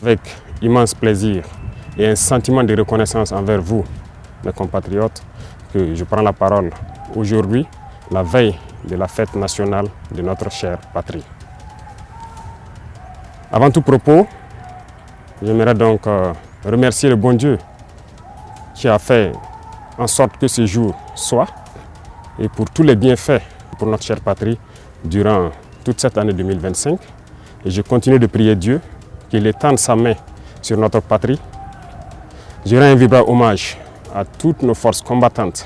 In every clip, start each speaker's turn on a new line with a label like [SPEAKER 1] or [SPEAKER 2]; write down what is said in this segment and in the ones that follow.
[SPEAKER 1] Avec immense plaisir et un sentiment de reconnaissance envers vous, mes compatriotes, que je prends la parole aujourd'hui, la veille de la fête nationale de notre chère patrie. Avant tout propos, j'aimerais donc remercier le bon Dieu qui a fait en sorte que ce jour soit et pour tous les bienfaits pour notre chère patrie durant toute cette année 2025. Et je continue de prier Dieu qu'il étende sa main sur notre patrie. Je rends un vibrant hommage à toutes nos forces combattantes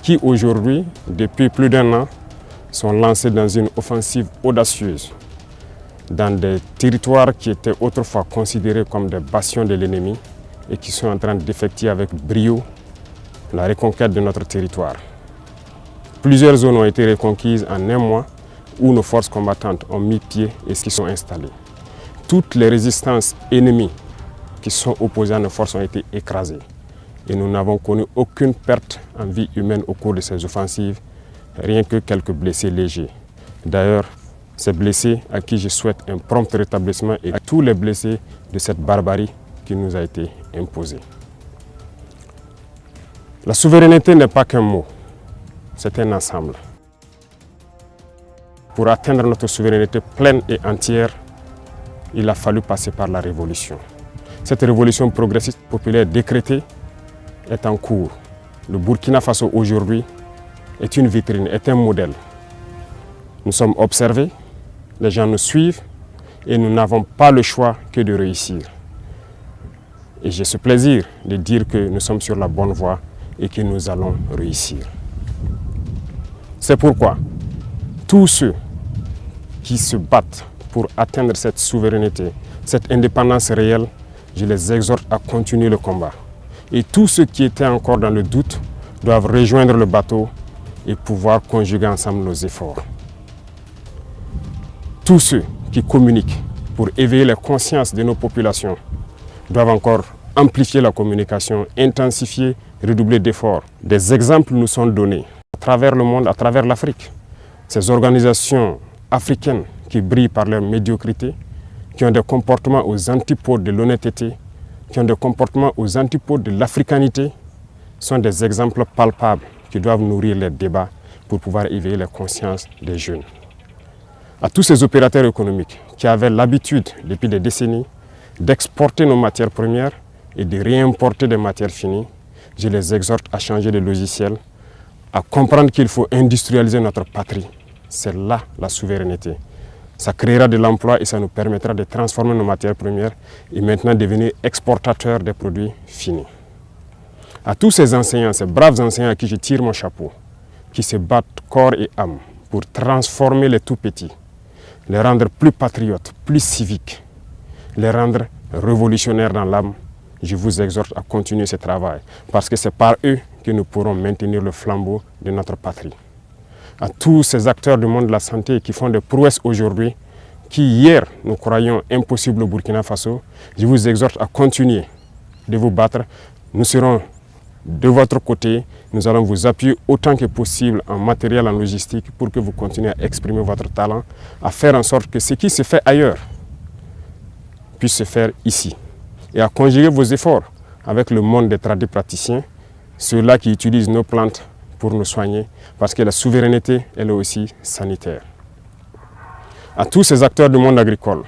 [SPEAKER 1] qui aujourd'hui, depuis plus d'un an, sont lancées dans une offensive audacieuse dans des territoires qui étaient autrefois considérés comme des bastions de l'ennemi et qui sont en train d'effectuer avec brio la reconquête de notre territoire. Plusieurs zones ont été reconquises en un mois où nos forces combattantes ont mis pied et s'y sont installées. Toutes les résistances ennemies qui sont opposées à nos forces ont été écrasées. Et nous n'avons connu aucune perte en vie humaine au cours de ces offensives, rien que quelques blessés légers. D'ailleurs, ces blessés à qui je souhaite un prompt rétablissement et à tous les blessés de cette barbarie qui nous a été imposée. La souveraineté n'est pas qu'un mot, c'est un ensemble. Pour atteindre notre souveraineté pleine et entière, il a fallu passer par la révolution. Cette révolution progressiste populaire décrétée est en cours. Le Burkina Faso aujourd'hui est une vitrine, est un modèle. Nous sommes observés, les gens nous suivent et nous n'avons pas le choix que de réussir. Et j'ai ce plaisir de dire que nous sommes sur la bonne voie et que nous allons réussir. C'est pourquoi tous ceux qui se battent pour atteindre cette souveraineté, cette indépendance réelle, je les exhorte à continuer le combat. Et tous ceux qui étaient encore dans le doute doivent rejoindre le bateau et pouvoir conjuguer ensemble nos efforts. Tous ceux qui communiquent pour éveiller la conscience de nos populations doivent encore amplifier la communication, intensifier, redoubler d'efforts. Des exemples nous sont donnés à travers le monde, à travers l'Afrique. Ces organisations africaines qui brillent par leur médiocrité, qui ont des comportements aux antipodes de l'honnêteté, qui ont des comportements aux antipodes de l'africanité, sont des exemples palpables qui doivent nourrir les débats pour pouvoir éveiller les consciences des jeunes. À tous ces opérateurs économiques qui avaient l'habitude, depuis des décennies, d'exporter nos matières premières et de réimporter des matières finies, je les exhorte à changer de logiciel, à comprendre qu'il faut industrialiser notre patrie. C'est là la souveraineté. Ça créera de l'emploi et ça nous permettra de transformer nos matières premières et maintenant devenir exportateurs des produits finis. À tous ces enseignants, ces braves enseignants à qui je tire mon chapeau, qui se battent corps et âme pour transformer les tout-petits, les rendre plus patriotes, plus civiques, les rendre révolutionnaires dans l'âme, je vous exhorte à continuer ce travail parce que c'est par eux que nous pourrons maintenir le flambeau de notre patrie. À tous ces acteurs du monde de la santé qui font des prouesses aujourd'hui, qui hier nous croyions impossibles au Burkina Faso, je vous exhorte à continuer de vous battre. Nous serons de votre côté, nous allons vous appuyer autant que possible en matériel, en logistique, pour que vous continuez à exprimer votre talent, à faire en sorte que ce qui se fait ailleurs puisse se faire ici. Et à conjuguer vos efforts avec le monde des tradipraticiens, ceux-là qui utilisent nos plantes pour nous soigner, parce que la souveraineté, elle est aussi sanitaire. À tous ces acteurs du monde agricole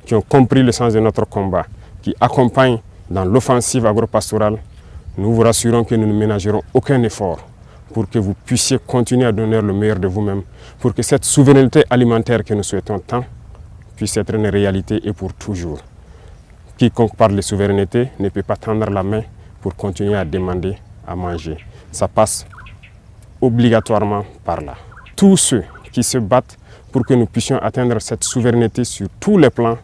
[SPEAKER 1] qui ont compris le sens de notre combat, qui accompagnent dans l'offensive agropastorale, nous vous rassurons que nous ne ménagerons aucun effort pour que vous puissiez continuer à donner le meilleur de vous-même, pour que cette souveraineté alimentaire que nous souhaitons tant puisse être une réalité et pour toujours. Quiconque parle de souveraineté ne peut pas tendre la main pour continuer à demander à manger. Ça passe obligatoirement par là. Tous ceux qui se battent pour que nous puissions atteindre cette souveraineté sur tous les plans,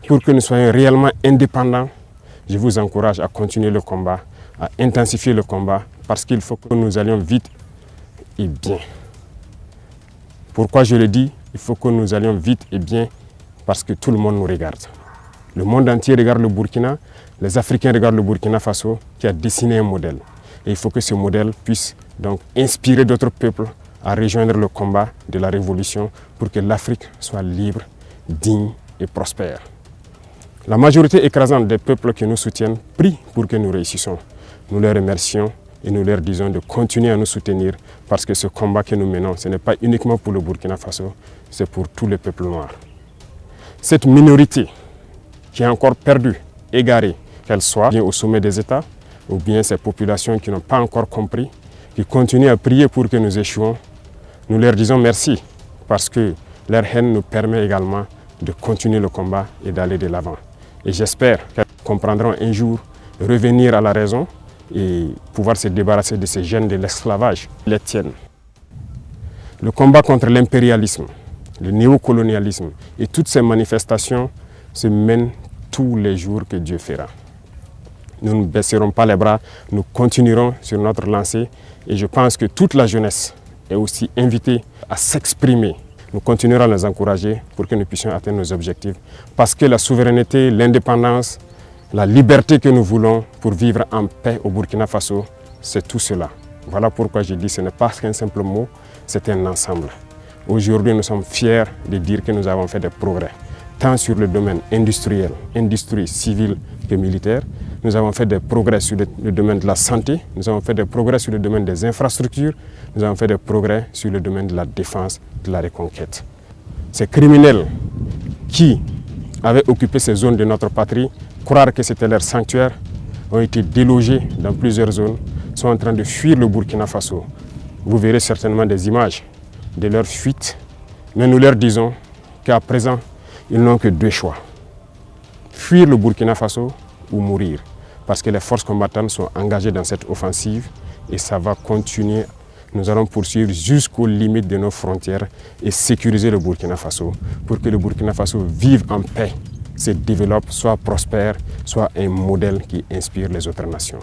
[SPEAKER 1] pour que nous soyons réellement indépendants, je vous encourage à continuer le combat, à intensifier le combat, parce qu'il faut que nous allions vite et bien. Pourquoi je le dis? Il faut que nous allions vite et bien, parce que tout le monde nous regarde. Le monde entier regarde le Burkina, les Africains regardent le Burkina Faso, qui a dessiné un modèle. Et il faut que ce modèle puisse donc inspirer d'autres peuples à rejoindre le combat de la révolution pour que l'Afrique soit libre, digne et prospère. La majorité écrasante des peuples qui nous soutiennent prie pour que nous réussissions. Nous les remercions et nous leur disons de continuer à nous soutenir parce que ce combat que nous menons, ce n'est pas uniquement pour le Burkina Faso, c'est pour tous les peuples noirs. Cette minorité qui est encore perdue, égarée, qu'elle soit bien au sommet des États ou bien ces populations qui n'ont pas encore compris, qui continuent à prier pour que nous échouons, nous leur disons merci parce que leur haine nous permet également de continuer le combat et d'aller de l'avant. Et j'espère qu'elles comprendront un jour revenir à la raison et pouvoir se débarrasser de ces gènes de l'esclavage qui les tiennent. Le combat contre l'impérialisme, le néocolonialisme et toutes ces manifestations se mènent tous les jours que Dieu fera. Nous ne baisserons pas les bras, nous continuerons sur notre lancée et je pense que toute la jeunesse est aussi invitée à s'exprimer. Nous continuerons à les encourager pour que nous puissions atteindre nos objectifs parce que la souveraineté, l'indépendance, la liberté que nous voulons pour vivre en paix au Burkina Faso, c'est tout cela. Voilà pourquoi je dis que ce n'est pas qu'un simple mot, c'est un ensemble. Aujourd'hui, nous sommes fiers de dire que nous avons fait des progrès, tant sur le domaine industriel, industrie civile que militaire. Nous avons fait des progrès sur le domaine de la santé, nous avons fait des progrès sur le domaine des infrastructures, nous avons fait des progrès sur le domaine de la défense, de la reconquête. Ces criminels qui avaient occupé ces zones de notre patrie, croire que c'était leur sanctuaire, ont été délogés dans plusieurs zones, sont en train de fuir le Burkina Faso. Vous verrez certainement des images de leur fuite, mais nous leur disons qu'à présent, ils n'ont que deux choix. Fuir le Burkina Faso ou mourir, parce que les forces combattantes sont engagées dans cette offensive et ça va continuer. Nous allons poursuivre jusqu'aux limites de nos frontières et sécuriser le Burkina Faso pour que le Burkina Faso vive en paix, se développe, soit prospère, soit un modèle qui inspire les autres nations.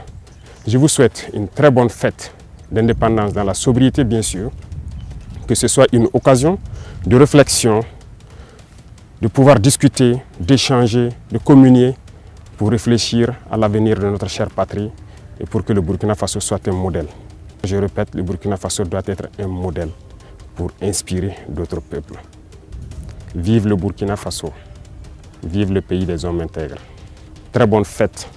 [SPEAKER 1] Je vous souhaite une très bonne fête d'indépendance dans la sobriété bien sûr, que ce soit une occasion de réflexion, de pouvoir discuter, d'échanger, de communier pour réfléchir à l'avenir de notre chère patrie et pour que le Burkina Faso soit un modèle. Je répète, le Burkina Faso doit être un modèle pour inspirer d'autres peuples. Vive le Burkina Faso, vive le pays des hommes intègres. Très bonne fête